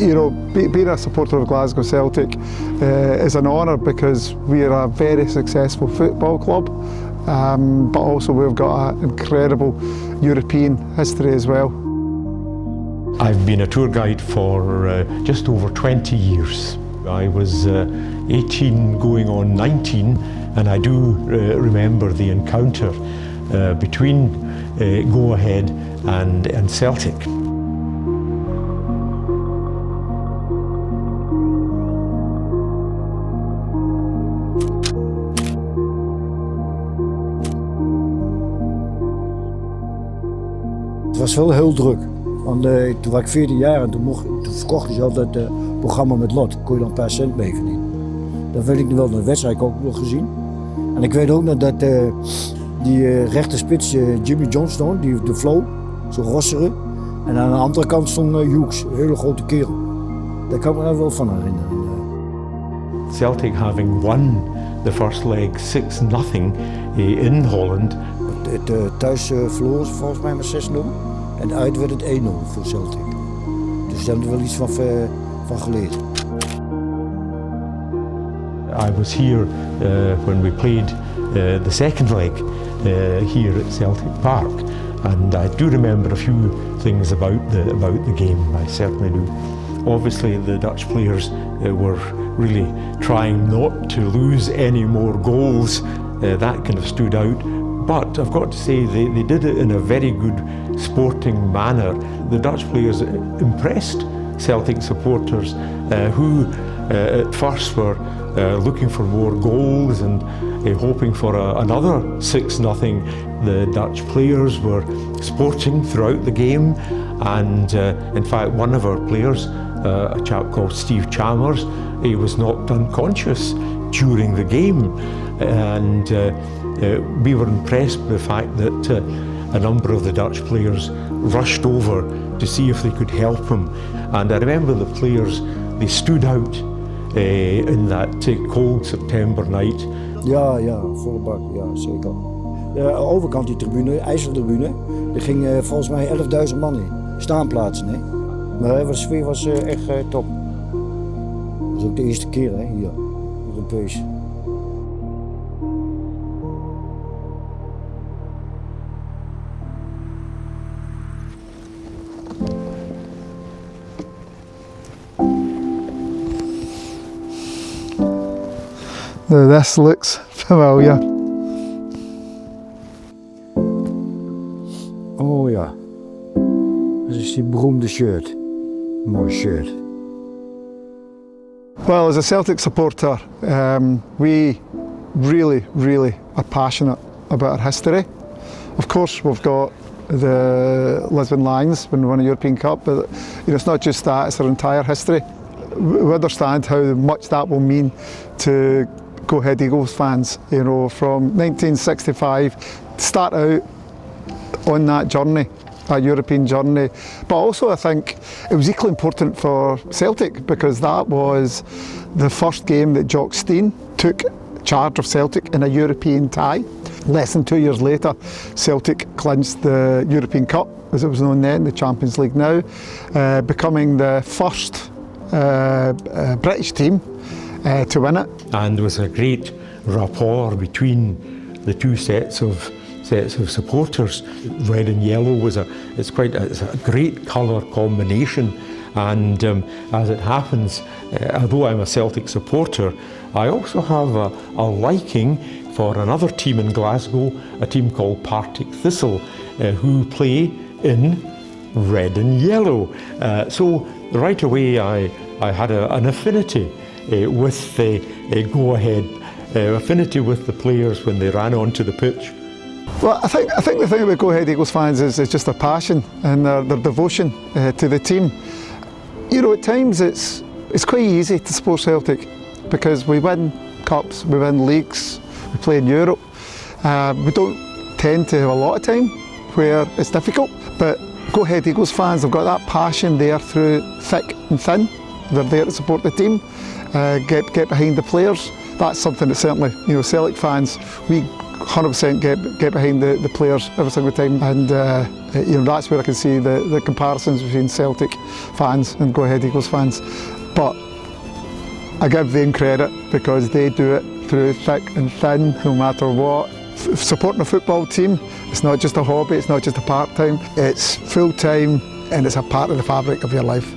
You know, being a supporter of Glasgow Celtic is an honour because we are a very successful football club, but also we've got an incredible European history as well. I've been a tour guide for just over 20 years. I was 18 going on 19, and I do remember the encounter between Go Ahead and Celtic. Het was wel heel druk. Want toen was ik 14 jaar en toen verkochten ze altijd het programma met lot. Kon je dan een paar cent mee verdienen. Dan weet ik nog wel, de wedstrijd ook nog gezien. En ik weet ook nog dat die rechterspits Jimmy Johnstone, die de flow, zo rosseren. En aan de andere kant stond Hughes, een hele grote kerel. Daar kan ik me wel van herinneren. Celtic having won the first leg 6-0 in Holland. Thuis verloren ze volgens mij met 6-0 en uit werd het 1-0 voor Celtic. Dus daar hebben we wel iets van geleerd. I was here when we played the second leg here at Celtic Park, and I do remember a few things about the game. I certainly do. Obviously, the Dutch players were really trying not to lose any more goals. That kind of stood out. But I've got to say, they did it in a very good sporting manner. The Dutch players impressed Celtic supporters who at first were looking for more goals and hoping for another 6-0. The Dutch players were sporting throughout the game, and in fact one of our players, a chap called Steve Chalmers, he was knocked unconscious during the game, and we were impressed with the fact that a number of the Dutch players rushed over to see if they could help him. And I remember the players, they stood out in that cold September night. Ja, volle bak, ja zeker. De overkant die tribune, IJsseltribune, er ging volgens mij 11.000 man in. Staanplaatsen, hè. Maar de sfeer was echt top. Dat was ook de eerste keer, hè, hier, Europees. This looks familiar. Oh ja, dat is die beroemde shirt. Mooi shirt. Well, as a Celtic supporter, we really are passionate about our history. Of course, we've got the Lisbon Lions when we won a European Cup, but it's not just that, it's our entire history. We understand how much that will mean to Go Ahead Eagles fans, from 1965, start out on that journey, that European journey. But also I think it was equally important for Celtic because that was the first game that Jock Stein took charge of Celtic in a European tie. Less than 2 years later, Celtic clinched the European Cup, as it was known then, the Champions League now, becoming the first British team to win it. And there was a great rapport between the two sets of supporters. Red and yellow it's a great colour combination, and as it happens, although I'm a Celtic supporter, I also have a liking for another team in Glasgow, a team called Partick Thistle, who play in red and yellow. So right away I had an affinity with the Go Ahead, affinity with the players when they ran onto the pitch. Well, I think the thing about Go Ahead Eagles fans is just their passion and their devotion to the team. At times it's quite easy to support Celtic because we win cups, we win leagues, we play in Europe. We don't tend to have a lot of time where it's difficult, but Go Ahead Eagles fans have got that passion there through thick and thin. They're there to support the team, get behind the players. that's something that certainly, Celtic fans, we 100% get behind the players every single time, and that's where I can see the comparisons between Celtic fans and Go Ahead Eagles fans. But I give them credit because they do it through thick and thin, no matter what. Supporting a football team, it's not just a hobby, it's not just a part-time, it's full-time, and it's a part of the fabric of your life.